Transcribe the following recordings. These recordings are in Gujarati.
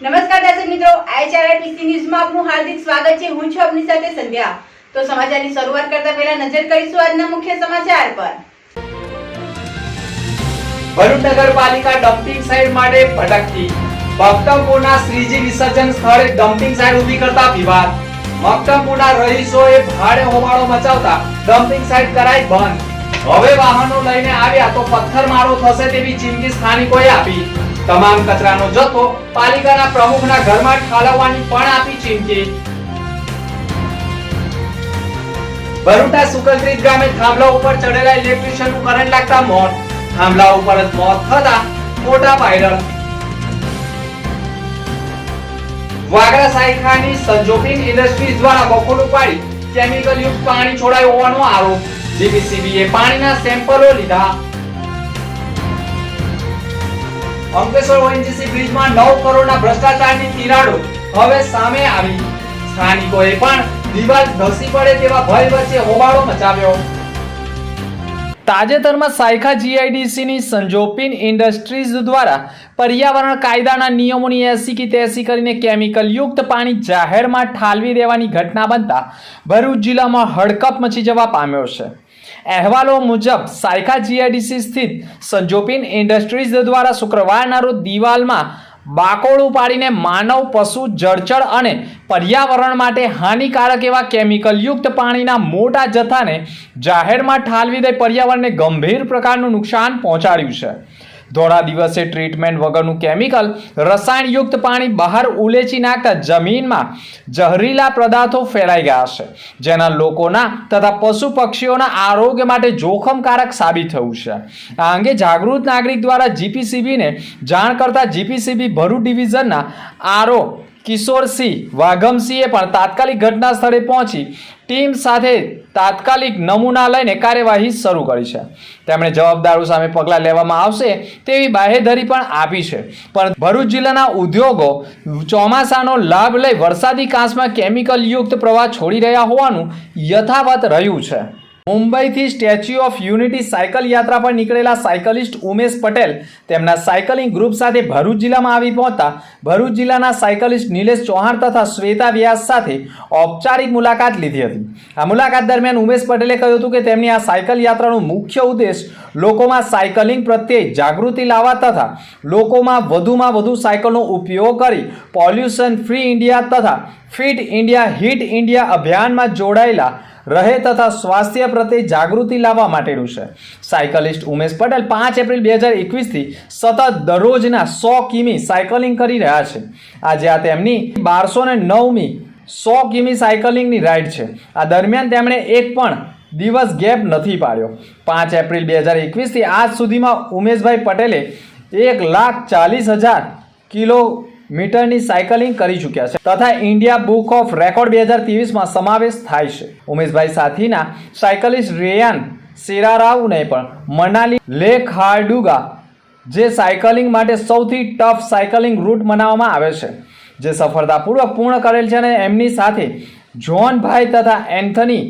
નમસ્કાર દર્શક મિત્રો, IHRPC ન્યૂઝમાં આપનું હાર્દિક સ્વાગત છે। હું છું આપની સાથે સંધ્યા। તો સમાચારની શરૂઆત કરતા પહેલા નજર કરીશું આજના મુખ્ય સમાચાર પર। ભરૂચ નગરપાલિકા ડમ્પિંગ સાઇટ માટે ભટકતી। મક્તમપુરના શ્રીજી વિસર્જન સ્થળે ડમ્પિંગ સાઇટ ઊભી કરતા વિવાદ। મક્તમપુરના રહીશોએ ભાડે હોબાળો મચાવતા ડમ્પિંગ સાઇટ કરાઈ બંધ। હવે વાહનો લઈને આવ્યા તો પથ્થરમારો થશે તેવી ચીમકી સ્થાનિકોએ આપી। તમામ કચરાનો જથ્થો પાલિકાના પ્રમુખના ઘરમાં ઠાલવવાની પણ આપી ચીમકી। ભરૂચના સુકલત્રીજ ગામે થાંભલા ઉપર ચડેલા ઇલેક્ટ્રિશિયનનું કરંટ લાગતા મોત। થાંભલા ઉપર જ મોત થતા ફોટા વાયરલ। વાગરા સાયખાની સંજોપિન ઇન્ડસ્ટ્રીઝ દ્વારા બખોલું પાડી કેમિકલ યુક્ત પાણી છોડાયું હોવાનો આરોપ। જીપીસીબીએ પાણીના સેમ્પલો લીધા। અંકલેશ્વર ઓએનજીસી બ્રિજમાં 9 કરોડના ભ્રષ્ટાચારની તિરાડો હવે સામે આવી। સ્થાનિકોએ પણ દિવાલ ધસી પડે તેવા ભય વચ્ચે હોબાળો મચાવ્યો। તાજેતરમાં સાયખા જીઆઈડીસીની સંજોપિન ઇન્ડસ્ટ્રીઝ દ્વારા પર્યાવરણ કાયદાના નિયમોની 80 કી 83 કરીને કેમિકલ યુક્ત પાણી જાહેરમાં ઠાલવી દેવાની ઘટના બનતા ભરૂચ જિલ્લામાં હડકંપ મચી જવા પામ્યો છે। અહેવાલો મુજબ સાયખા જીઆઈડીસી સ્થિત સંજોપિન ઇન્ડસ્ટ્રીઝ દ્વારા શુક્રવારના રોજ દિવાલમાં બાકોળું પાડીને માનવ, પશુ, જળચર અને પર્યાવરણ માટે હાનિકારક એવા કેમિકલ યુક્ત પાણીના મોટા જથ્થાને જાહેરમાં ઠાલવી દઈ પર્યાવરણને ગંભીર પ્રકારનું નુકસાન પહોંચાડ્યું છે। ધોળા દિવસે ટ્રીટમેન્ટ વગરનું કેમિકલ રસાયણયુક્ત પાણી બહાર ઉલેચી નાખતા જમીનમાં ઝેરીલા પદાર્થો ફેલાઈ ગયા છે, જેના લોકોના તથા પશુ પક્ષીઓના આરોગ્ય માટે જોખમકારક સાબિત થયું છે। આ અંગે જાગૃત નાગરિક દ્વારા જીપીસીબીને જાણ કરતા જીપીસીબી ભરૂચ ડિવિઝનના આરઓ કિશોરસિંહ વાઘમસિંહે પણ તાત્કાલિક ઘટના સ્થળે પહોંચી ટીમ સાથે તાત્કાલિક નમૂના લઈને કાર્યવાહી શરૂ કરી છે। તેમણે જવાબદારો સામે પગલાં લેવામાં આવશે તેવી બાહેધરી પણ આપી છે। પણ ભરૂચ જિલ્લાના ઉદ્યોગો ચોમાસાનો લાભ લઈ વરસાદી કાંસમાં કેમિકલ યુક્ત પ્રવાહ છોડી રહ્યા હોવાનું યથાવત રહ્યું છે। મુંબઈથી સ્ટેચ્યુ ઓફ યુનિટી સાયકલ યાત્રા પર નીકળેલા સાયકલિસ્ટ ઉમેશ પટેલ તેમના સાયકલિંગ ગ્રુપ સાથે ભરૂચ જિલ્લામાં આવી પહોંચતા ભરૂચ જિલ્લાના સાયકલિસ્ટ નિલેશ ચૌહાણ તથા શ્વેતા વ્યાસ સાથે ઔપચારિક મુલાકાત લીધી હતી। આ મુલાકાત દરમિયાન ઉમેશ પટેલે કહ્યું હતું કે તેમની આ સાયકલ યાત્રાનો મુખ્ય ઉદ્દેશ લોકોમાં સાયકલિંગ પ્રત્યે જાગૃતિ લાવવા તથા લોકોમાં વધુ સાયકલનો ઉપયોગ કરી પોલ્યુશન ફ્રી ઇન્ડિયા તથા ફિટ ઇન્ડિયા હિટ ઇન્ડિયા અભિયાનમાં જોડાયેલા રહે તથા સ્વાસ્થ્ય પ્રત્યે જાગૃતિ લાવવા માટેનું છે। સાયકલિસ્ટ ઉમેશ પટેલ 5 એપ્રિલ 2021 થી સતત દરરોજના 100 કિમી સાયકલિંગ કરી રહ્યા છે। આજે આ તેમની 1209મી 100 કિમી સાયકલિંગની રાઇડ છે। આ દરમિયાન તેમણે એક પણ દિવસ ગેપ નથી પાડ્યો। 5 એપ્રિલ 2021 થી આજ સુધીમાં ઉમેશભાઈ પટેલે 1,40,000 કિલોમીટરની સાયકલિંગ કરી ચૂક્યા છે તથા ઇન્ડિયા બુક ઓફ રેકોર્ડ 2023માં સમાવેશ થાય છે। ઉમેશભાઈ સાથીના સાયકલિસ્ટ રેયાન સેરારાવને પણ મનાલી લેહ ખારડુગા જે સાયકલિંગ માટે સૌથી ટફ સાયકલિંગ રૂટ મનાવવામાં આવે છે, જે સફળતાપૂર્વક પૂર્ણ કરેલ છે અને એમની સાથે જોનભાઈ તથા એન્થની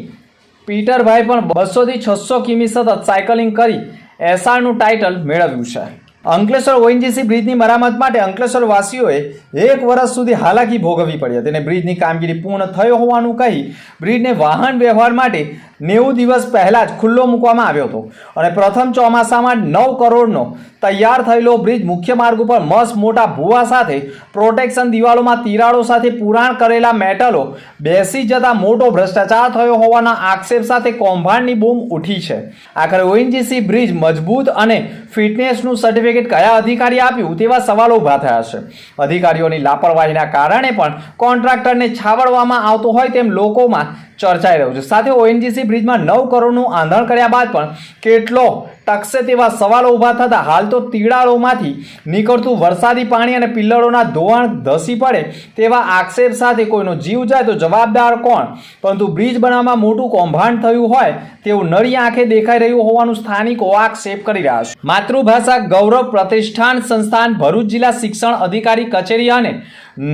પીટરભાઈ પણ 200 થી 600 કિમી સતત સાયકલિંગ કરી એસઆરનું ટાઇટલ મેળવ્યું છે। અંકલેશ્વર ઓએનજીસી બ્રિજની મરામત માટે અંકલેશ્વર વાસીઓએ 1 વર્ષ સુધી હાલાકી ભોગવવી પડી હતી અને બ્રિજની કામગીરી પૂર્ણ થયો હોવાનું કહી બ્રિજને વાહન વ્યવહાર માટે 90 દિવસ પહેલા જ ખુલ્લો મૂકવામાં આવ્યો હતો અને પ્રથમ ચોમાસામાં 9 કરોડનો તૈયાર થયેલો બ્રિજ મુખ્ય માર્ગ ઉપર મસ્ત મોટા ભૂવા સાથે પ્રોટેક્શન દિવાલોમાં તિરાડો સાથે પુરાણ કરેલા મેટલો બેસી જતા મોટો ભ્રષ્ટાચાર થયો હોવાના આક્ષેપ સાથે કૌભાંડની બૂમ ઉઠી છે। આખરે ઓએનજીસી બ્રિજ મજબૂત અને ફિટનેસનું સર્ટિફિકેટ કયા અધિકારી આપ્યું તેવા સવાલો ઊભા થયા છે। અધિકારીઓની લાપરવાહીના કારણે પણ કોન્ટ્રાક્ટરને છાવરવામાં આવતો હોય તેમ લોકોમાં ચર્ચાઈ રહ્યું છે। સાથે ઓએનજીસી બ્રિજમાં 9 કરોડનું આંધણ કર્યા બાદ પણ કેટલો ટકશે તેવા સવાલો ઊભા થતા હાલ તો તિરાડોમાંથી નીકળતું વરસાદી પાણી અને પિલ્લરોના ધોવાણ ધસી પડે તેવા આક્ષેપ સાથે કોઈનો જીવ જાય તો જવાબદાર કોણ? પરંતુ બ્રિજ બનાવવામાં મોટું કૌભાંડ થયું હોય તેવું નરી આંખે દેખાઈ રહ્યું હોવાનું સ્થાનિકો આક્ષેપ કરી રહ્યા છે। માતૃભાષા ગૌરવ પ્રતિષ્ઠાન સંસ્થાન ભરૂચ જિલ્લા શિક્ષણ અધિકારી કચેરી અને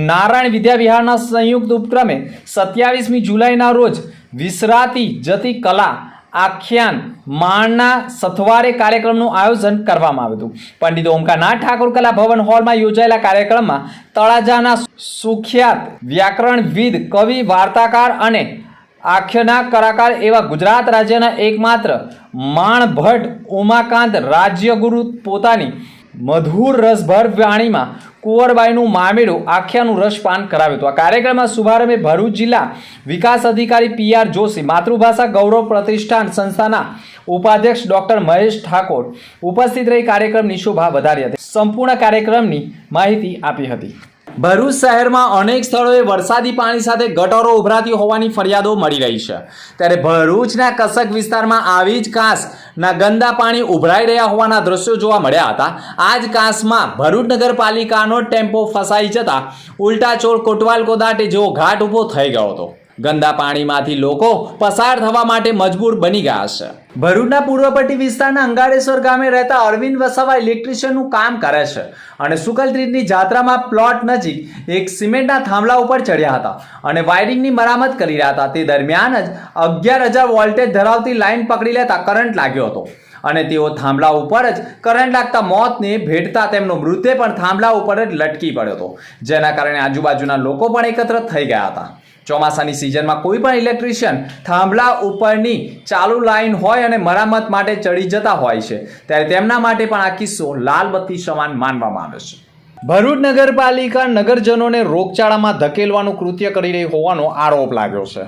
નારાયણ વિદ્યા વિહારના સંયુક્ત ઉપક્રમે 27મી જુલાઈના રોજ વિસરાતી જતી કલા આખ્યાન માણના સથવારે કાર્યક્રમનું આયોજન કરવામાં આવ્યું હતું. પંડિત ઓમકારનાથ ઠાકોર કલા ભવન હોલમાં યોજાયેલા કાર્યક્રમમાં તળાજાના સુખ્યાત વ્યાકરણવિદ, કવિ, વાર્તાકાર અને આખ્યાનના કલાકાર એવા ગુજરાત રાજ્યના એકમાત્ર માણ ભટ્ટ ઉમાકાંત રાજ્યગુરુ પોતાની મધુર રસભર વાણીમાં કુંવરબાઈનું મામેરું આખ્યાનું રસપાન કરાવ્યું હતું. આ કાર્યક્રમમાં શુભારંભે ભરૂચ જિલ્લા વિકાસ અધિકારી PR જોશી, માતૃભાષા ગૌરવ પ્રતિષ્ઠાન સંસ્થાના ઉપાધ્યક્ષ ડોક્ટર મહેશ ઠાકોર ઉપસ્થિત રહી કાર્યક્રમની શોભા વધારી હતી. સંપૂર્ણ કાર્યક્રમની માહિતી આપી હતી. ભરૂચ શહેરમાં અનેક સ્થળોએ વરસાદી પાણી સાથે ગટરો ઉભરાતી હોવાની ફરિયાદો મળી રહી છે. ત્યારે ભરૂચના કસક વિસ્તારમાં આવી જ કાંસના ગંદા પાણી ઉભરાઈ રહ્યા હોવાના દ્રશ્યો જોવા મળ્યા હતા. આ જ કાંસમાં ભરૂચ નગરપાલિકાનો ટેમ્પો ફસાઈ જતા ઉલટાચોળ કોટવાલ કોદાટે જેવો ઘાટ ઊભો થઈ ગયો હતો. ગંદા પાણીમાંથી લોકો પસાર થવા માટે મજબૂર બની ગયા છે. ભરૂચના પૂર્વપટ્ટી વિસ્તારના અંગારેશ્વર ગામે રહેતા અરવિંદ વસાવા ઇલેક્ટ્રિશિયનનું કામ કરે છે અને સુકલત્રીજની જાત્રામાં પ્લોટ નજીક એક સિમેન્ટના થાંભલા ઉપર ચડ્યા હતા અને વાયરિંગની મરામત કરી રહ્યા હતા. તે દરમિયાન જ 11,000 વોલ્ટેજ ધરાવતી લાઇન પકડી લેતા કરંટ લાગ્યો હતો અને તેઓ થાંભલા ઉપર જ કરંટ લાગતા મોતને ભેટતા તેમનો મૃતદેહ પણ થાંભલા ઉપર જ લટકી પડ્યો હતો, જેના કારણે આજુબાજુના લોકો પણ એકત્ર થઈ ગયા હતા. ચોમાસાની સિઝનમાં કોઈ પણ ઇલેક્ટ્રિશિયન થાંભલા ઉપરની ચાલુ લાઈન હોય અને મરામત માટે ચડી જતા હોય છે, ત્યારે તેમના માટે પણ આ કિસ્સો લાલબત્તી સમાન માનવામાં આવે છે. ભરૂચ નગરપાલિકા નગરજનોને રોગચાળામાં ધકેલવાનું કૃત્ય કરી રહી હોવાનો આરોપ લાગ્યો છે.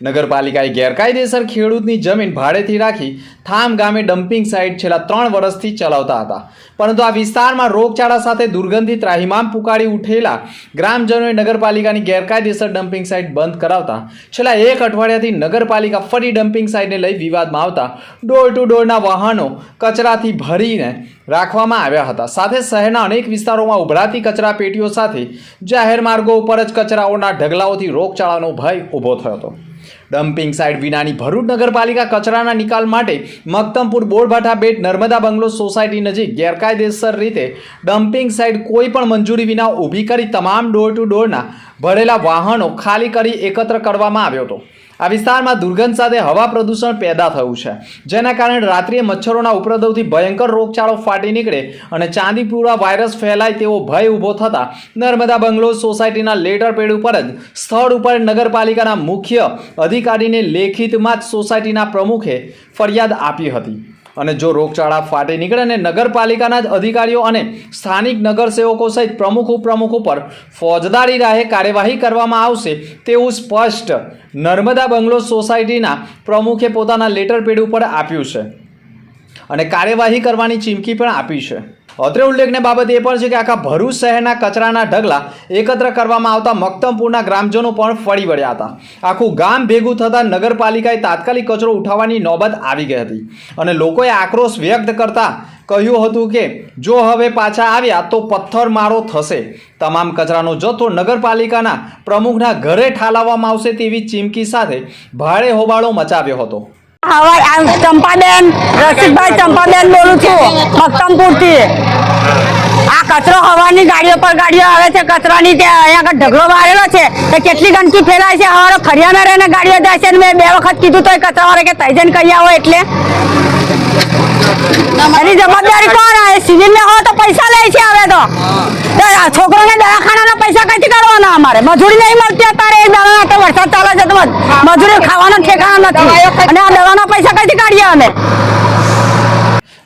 નગરપાલિકાએ ગેરકાયદેસર ખેડૂતની જમીન ભાડેથી રાખી થામ ગામે ડમ્પિંગ સાઇટ છેલ્લા 3 વર્ષથી ચલાવતા હતા, પરંતુ આ વિસ્તારમાં રોગચાળા સાથે દુર્ગંધી ત્રાહિમામ પુકારી ઉઠેલા ગ્રામજનોએ નગરપાલિકાની ગેરકાયદેસર ડમ્પિંગ સાઇટ બંધ કરાવતા છેલ્લા 1 અઠવાડિયાથી નગરપાલિકા ફરી ડમ્પિંગ સાઇટને લઈ વિવાદમાં આવતા ડોર ટુ ડોરના વાહનો કચરાથી ભરીને રાખવામાં આવ્યા હતા. સાથે શહેરના અનેક વિસ્તારોમાં ઉભરાતી કચરા પેટીઓ સાથે જાહેર માર્ગો ઉપર જ કચરાઓના ઢગલાઓથી રોગચાળાનો ભય ઊભો થયો હતો. ડમ્પિંગ સાઇટ વિનાની ભરૂચ નગરપાલિકા કચરાના નિકાલ માટે મક્તમપુર બોરભાઠા બેટ નર્મદા બંગલો સોસાયટી નજીક ગેરકાયદેસર રીતે ડમ્પિંગ સાઇટ કોઈ પણ મંજૂરી વિના ઊભી કરી તમામ ડોર ટુ ડોરના ભરેલા વાહનો ખાલી કરી એકત્ર કરવામાં આવ્યો હતો. આ વિસ્તારમાં દુર્ગંધ સાથે હવા પ્રદૂષણ પેદા થયું છે, જેના કારણે રાત્રિએ મચ્છરોના ઉપદ્રવથી ભયંકર રોગચાળો ફાટી નીકળે અને ચાંદીપુરા વાયરસ ફેલાય તેવો ભય ઊભો થતા નર્મદા બંગલો સોસાયટીના લેટર પેડ ઉપર જ સ્થળ ઉપર નગરપાલિકાના મુખ્ય અધિકારીને લેખિતમાં જ સોસાયટીના પ્રમુખે ફરિયાદ આપી હતી અને જો રોગચાળા ફાટી નીકળે અને નગરપાલિકાના જ અધિકારીઓ અને સ્થાનિક નગરસેવકો સહિત પ્રમુખ ઉપપ્રમુખ ઉપર ફોજદારી રાહે કાર્યવાહી કરવામાં આવશે તેવું સ્પષ્ટ નર્મદા બંગલો સોસાયટીના પ્રમુખે પોતાના લેટર પેડ ઉપર આપ્યું છે અને કાર્યવાહી કરવાની ચીમકી પણ આપી છે. અત્રે ઉલ્લેખનીય બાબત એ પણ છે કે આખા ભરૂચ શહેરના કચરાના ઢગલા એકત્ર કરવામાં આવતા મક્તમપુરના ગ્રામજનો પણ ફરી વળ્યા હતા. આખું ગામ ભેગું થતાં નગરપાલિકાએ તાત્કાલિક કચરો ઉઠાવવાની નોબત આવી ગઈ હતી અને લોકોએ આક્રોશ વ્યક્ત કરતા કહ્યું હતું કે જો હવે પાછા આવ્યા તો પથ્થરમારો થશે. તમામ કચરાનો જથ્થો નગરપાલિકાના પ્રમુખના ઘરે ઠાલવવામાં આવશે તેવી ચીમકી સાથે ભારે હોબાળો મચાવ્યો હતો. ચંપાબેન રસિકભાઈ ચંપાબેન બોલું છું મક્તમપુરથી. આ કચરો હવાની ગાડીઓ પર ગાડીઓ આવે છે કચરાની, ત્યાં અહીંયા આગળ ઢગલો મારેલો છે તો કેટલી ગંદકી ફેલાય છે. હવારે ફરિયાના રહીને ગાડીઓ જાય છે. મેં 2 વખત કીધું તો કચરાવાળા કે તૈજન કહી આવો, એટલે એની જવાબદારી કોણ આવે? સિવિલ ને હોય તો પૈસા લે છે. હવે તો છોકરોને દવાખાનાના પૈસા કઈથી કાઢવાના? અમારે મજૂરી નહીં મળતી અત્યારે. એક દાણા તો વરસાદ ચાલે છે તો મજૂરી ખાવાના ઠેકાણા નથી અને આ દવાના પૈસા કઈથી કાઢીએ અમે?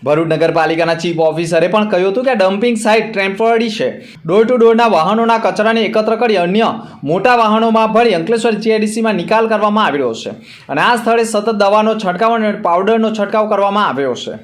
ભરૂચ નગરપાલિકાના ચીફ ઓફિસરે પણ કહ્યું હતું કે ડમ્પિંગ સાઇટ ટેમ્પરરી છે. ડોર ટુ ડોરના વાહનોના કચરાને એકત્ર કરી અન્ય મોટા વાહનોમાં ભરી અંકલેશ્વર GIDCમાં નિકાલ કરવામાં આવ્યો છે અને આ સ્થળે સતત દવાનો છંટકાવ અને પાવડરનો છંટકાવ કરવામાં આવ્યો છે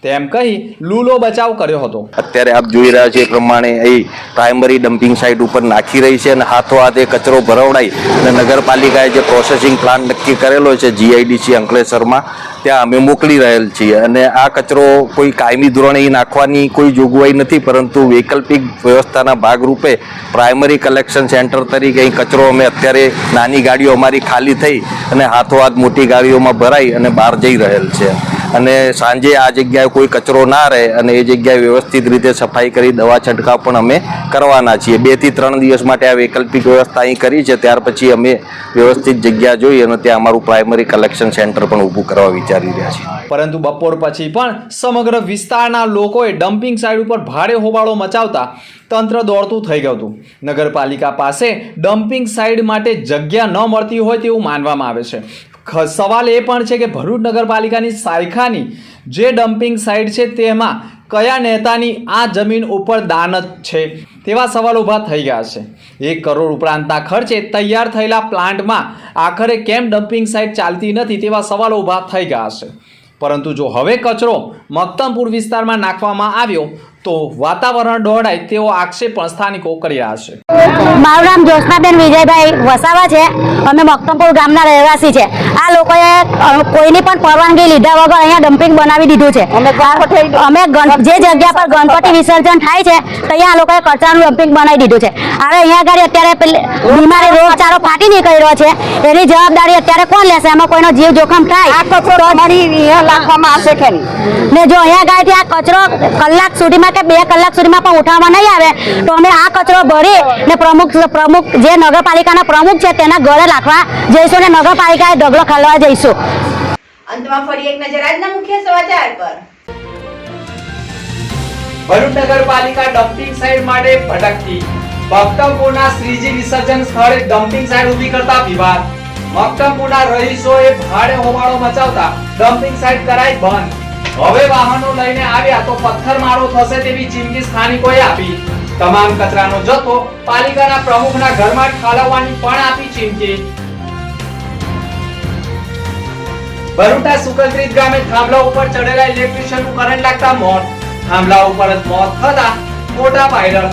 તેમ કહી લૂલો બચાવ કર્યો હતો. અત્યારે આપ જોઈ રહ્યા છો એ પ્રમાણે અહીં પ્રાઇમરી ડમ્પિંગ સાઇટ ઉપર નાખી રહી છે અને હાથો હાથે કચરો ભરવડાઈ અને નગરપાલિકાએ જે પ્રોસેસિંગ પ્લાન્ટ નક્કી કરેલો છે GIDC અંકલેશ્વરમાં ત્યાં અમે મોકલી રહેલ છીએ અને આ કચરો કોઈ કાયમી ધોરણે નાખવાની કોઈ જોગવાઈ નથી, પરંતુ વૈકલ્પિક વ્યવસ્થાના ભાગરૂપે પ્રાઇમરી કલેક્શન સેન્ટર તરીકે અહીં કચરો અમે અત્યારે નાની ગાડીઓ અમારી ખાલી થઈ અને હાથોહાથ મોટી ગાડીઓમાં ભરાઈ અને બહાર જઈ રહેલ છે અને સાંજે આ જગ્યાએ કોઈ કચરો ના રહે અને એ જગ્યાએ વ્યવસ્થિત રીતે સફાઈ કરી દવા છંટકાવ પણ અમે કરવાના છીએ. 2 થી 3 દિવસ માટે આ વૈકલ્પિક વ્યવસ્થા અહીં કરી છે. ત્યાર પછી અમે વ્યવસ્થિત જગ્યા જોઈ અને ત્યાં અમારું પ્રાઇમરી કલેક્શન સેન્ટર પણ ઊભું કરવા વિચારી રહ્યા છીએ. પરંતુ બપોર પછી પણ સમગ્ર વિસ્તારના લોકોએ ડમ્પિંગ સાઇટ ઉપર ભારે હોબાળો મચાવતા તંત્ર દોડતું થઈ ગયું હતું. નગરપાલિકા પાસે ડમ્પિંગ સાઇટ માટે જગ્યા ન મળતી હોય તેવું માનવામાં આવે છે. સવાલ એ પણ છે કે ભરૂચ નગરપાલિકાની શાખાની જે ડમ્પિંગ સાઇટ છે તેમાં કયા નેતાની આ જમીન ઉપર દાનત છે તેવા સવાલ ઊભા થઈ ગયા છે. 1 કરોડ ઉપરાંતના ખર્ચે તૈયાર થયેલા પ્લાન્ટમાં આખરે કેમ ડમ્પિંગ સાઇટ ચાલતી નથી તેવા સવાલો ઊભા થઈ ગયા છે. પરંતુ જો હવે કચરો મક્તમપુર વિસ્તારમાં નાખવામાં આવ્યો તો વાતાવરણ દોડાય તેવો આક્ષેપ પણ સ્થાનિકો કરી રહ્યા છે. મારું નામ જ્યોત્સનાબેન વિજયભાઈ વસાવા છે. અમે મક્તમપુર ગામના રહેવાસી છે. આ લોકોએ કોઈની પણ પરવાનગી લીધા વગર અહીંયા ડમ્પિંગ બનાવી દીધું છે. અમે જે જગ્યા પર ગણપતિ વિસર્જન થાય છે ત્યાં આ લોકોએ કચરાનું ડમ્પિંગ બનાવી દીધું છે. હવે અહીંયા આગળ અત્યારે બીમારી રોગચાળો ફાટી નીકળ્યો છે. એની જવાબદારી અત્યારે કોણ લેશે? એમાં કોઈનો જીવ જોખમ થાય રાખવામાં આવશે કે નહીં? ને જો અહીંયા આગળથી આ કચરો કલાક સુધીમાં કે 2 કલાક સુધીમાં પણ ઉઠાવવામાં નહીં આવે તો અમે આ કચરો ભરી ને પ્રમુખ જે નગરપાલિકાના પ્રમુખ છે તેના ઘરે રાખવા જઈશું ને નગરપાલિકાએ ઢગલો ખાલવા જઈશું. અંતમાં ફરી એક નજર આજના મુખ્ય સમાચાર પર. ભરૂચ નગરપાલિકા ડમ્પિંગ સાઇટ માટે ભટકતી. મક્તમપુરના શ્રીજી વિસર્જન સ્થળે ડમ્પિંગ સાઇટ ઊભી કરતા વિવાદ. મક્તમપુરના રહીશોએ ભારે હોબાળો મચાવતા ડમ્પિંગ સાઇટ કરાઈ બંધ. હવે વાહનો લઈને આવ્યા તો પથ્થરમારો થશે તેવી ચીમકી સ્થાનિકોએ આપી. તમામ કચરાનો જથ્થો પાલિકાના પ્રમુખના ઘરમાં ઠાલવવાની પણ આપી ચીમકી. ભરૂચના સુકલત્રીજ ગામે થાંભલા ઉપર ચડેલા ઇલેક્ટ્રિશિયનનું કરંટ લાગતા મોત. થાંભલા ઉપર જ મોત થતા ફોટા વાયરલ.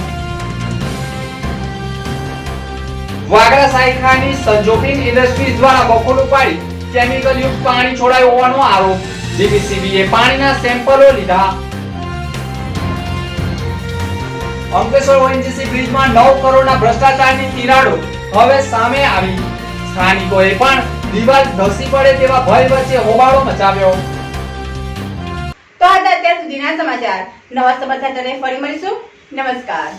વાગરા શાખાની સંજોપિન ઇન્ડસ્ટ્રીઝ દ્વારા બફોલું પાડી કેમિકલ યુક્ત પાણી છોડાયું હોવાનો આરોપ. જીપીસીબીએ પાણીના સેમ્પલો લીધા. અંકલેશ્વર ઓએનજીસી બ્રિજમાં 9 કરોડના ભ્રષ્ટાચારની તિરાડો હવે સામે આવી. સ્થાનિકોએ પણ દિવાલ ધસી પડે તેવા ભય વચ્ચે હોબાળો મચાવ્યો. તો આ હતા અત્યાર સુધીના સમાચાર. નવા સમાચાર સાથે ફરી મળીશું. નમસ્કાર.